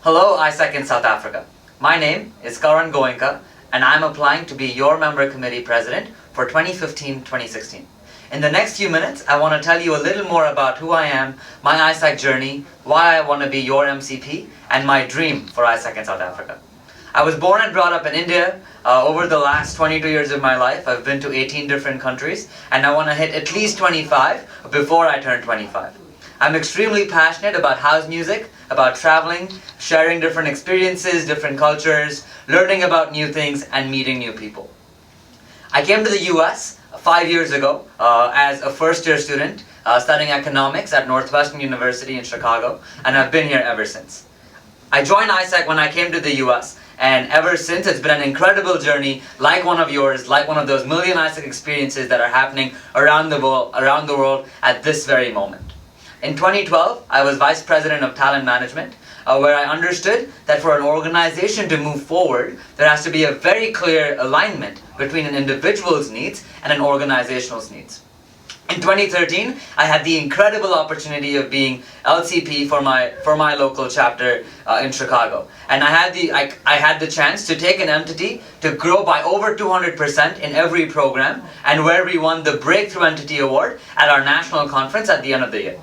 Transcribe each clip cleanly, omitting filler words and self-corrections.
Hello ISAC in South Africa. My name is Karan Goenka and I'm applying to be your member committee president for 2015-2016. In the next few minutes, I want to tell you a little more about who I am, my ISAC journey, why I want to be your MCP, and my dream for ISAC in South Africa. I was born and brought up in India. Over the last 22 years of my life, I've been to 18 different countries, and I want to hit at least 25 before I turn 25. I'm extremely passionate about house music, about traveling, sharing different experiences, different cultures, learning about new things, and meeting new people. I came to the US 5 years ago as a first-year student studying economics at Northwestern University in Chicago, and I've been here ever since. I joined ISAC when I came to the US, and ever since it's been an incredible journey, like one of yours, like one of those million ISAC experiences that are happening around the world at this very moment. In 2012, I was Vice President of Talent Management, where I understood that for an organization to move forward, there has to be a very clear alignment between an individual's needs and an organizational's needs. In 2013, I had the incredible opportunity of being LCP for my local chapter in Chicago, and I had the chance to take an entity to grow by over 200% in every program, and where we won the Breakthrough Entity Award at our national conference at the end of the year.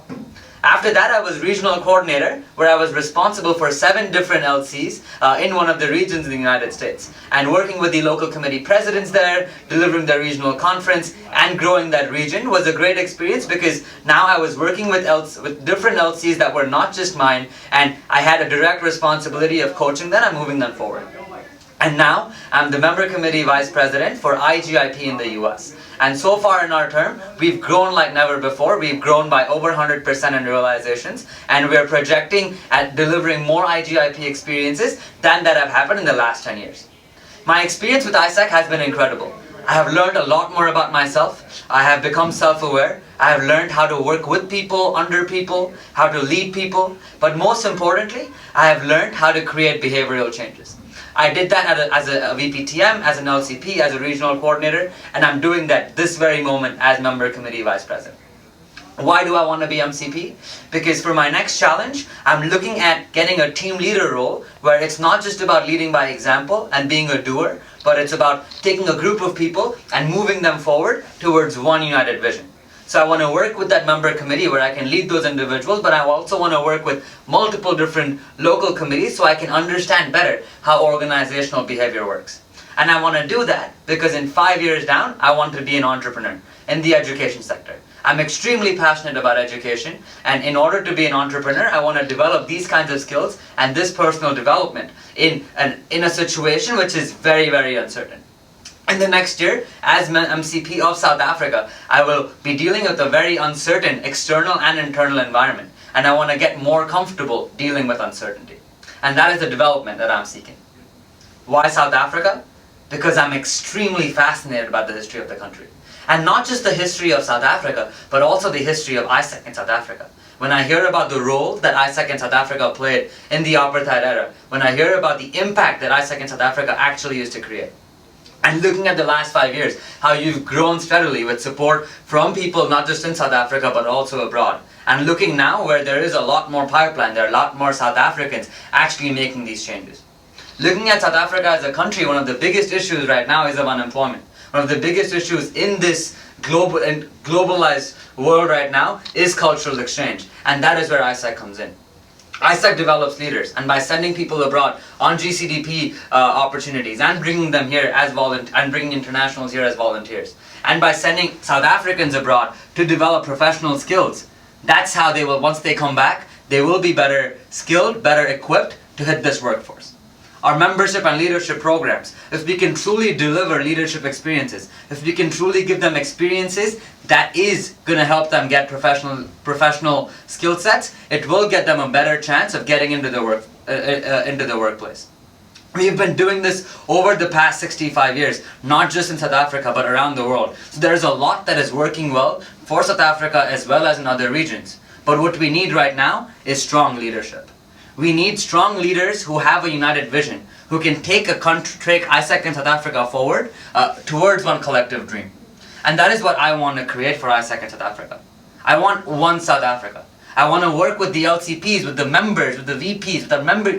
After that, I was regional coordinator, where I was responsible for 7 different LCs in one of the regions in the United States. And working with the local committee presidents there, delivering the regional conference, and growing that region was a great experience, because now I was working with different LCs that were not just mine, and I had a direct responsibility of coaching them and moving them forward. And now, I'm the member committee vice president for IGIP in the US. And so far in our term, we've grown like never before. We've grown by over 100% in realizations, and we're projecting at delivering more IGIP experiences than that have happened in the last 10 years. My experience with ISAC has been incredible. I have learned a lot more about myself. I have become self-aware. I have learned how to work with people, under people, how to lead people. But most importantly, I have learned how to create behavioral changes. I did that as a VPTM, as an LCP, as a regional coordinator, and I'm doing that this very moment as member committee vice president. Why do I want to be MCP? Because for my next challenge, I'm looking at getting a team leader role where it's not just about leading by example and being a doer, but it's about taking a group of people and moving them forward towards one united vision. So I want to work with that member committee where I can lead those individuals, but I also want to work with multiple different local committees so I can understand better how organizational behavior works. And I want to do that because in 5 years down, I want to be an entrepreneur in the education sector. I'm extremely passionate about education, and in order to be an entrepreneur, I want to develop these kinds of skills and this personal development in a situation which is very, very uncertain. In the next year, as MCP of South Africa, I will be dealing with a very uncertain external and internal environment, and I want to get more comfortable dealing with uncertainty. And that is the development that I'm seeking. Why South Africa? Because I'm extremely fascinated about the history of the country. And not just the history of South Africa, but also the history of ISAC in South Africa. When I hear about the role that ISAC in South Africa played in the apartheid era, when I hear about the impact that ISAC in South Africa actually used to create, and looking at the last 5 years, how you've grown steadily with support from people not just in South Africa but also abroad. And looking now where there is a lot more pipeline, there are a lot more South Africans actually making these changes. Looking at South Africa as a country, one of the biggest issues right now is of unemployment. One of the biggest issues in this globalized world right now is cultural exchange. And that is where ISAC comes in. ISAC develops leaders, and by sending people abroad on GCDP opportunities and bringing them here as and bringing internationals here as volunteers, and by sending South Africans abroad to develop professional skills, that's how they will, once they come back, they will be better skilled, better equipped to hit this workforce. Our membership and leadership programs, if we can truly deliver leadership experiences, if we can truly give them experiences that is going to help them get professional skill sets, it will get them a better chance of getting into the workplace. We've been doing this over the past 65 years, not just in South Africa, but around the world. So there's a lot that is working well for South Africa as well as in other regions. But what we need right now is strong leadership. We need strong leaders who have a united vision, who can take ISAC in South Africa forward towards one collective dream. And that is what I want to create for ISAC in South Africa. I want one South Africa. I want to work with the LCPs, with the members, with the VPs,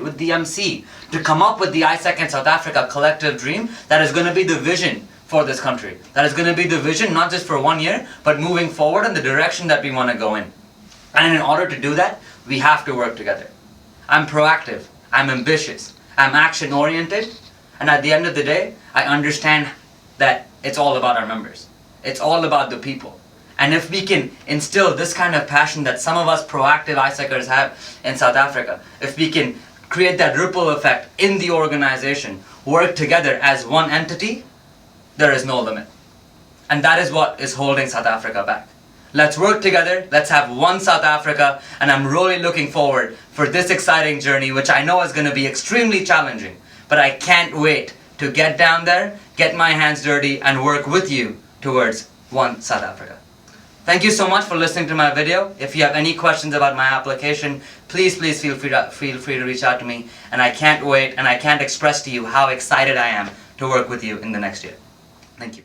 with the MC to come up with the ISEC and South Africa collective dream that is going to be the vision for this country. That is going to be the vision not just for 1 year, but moving forward in the direction that we want to go in. And in order to do that, we have to work together. I'm proactive, I'm ambitious, I'm action oriented, and at the end of the day, I understand that it's all about our members. It's all about the people. And if we can instill this kind of passion that some of us proactive ISECers have in South Africa, if we can create that ripple effect in the organization, work together as one entity, there is no limit. And that is what is holding South Africa back. Let's work together, let's have one South Africa, and I'm really looking forward for this exciting journey, which I know is going to be extremely challenging, but I can't wait to get down there, get my hands dirty, and work with you towards one South Africa. Thank you so much for listening to my video. If you have any questions about my application, please feel free to reach out to me. And I can't wait, and I can't express to you how excited I am to work with you in the next year. Thank you.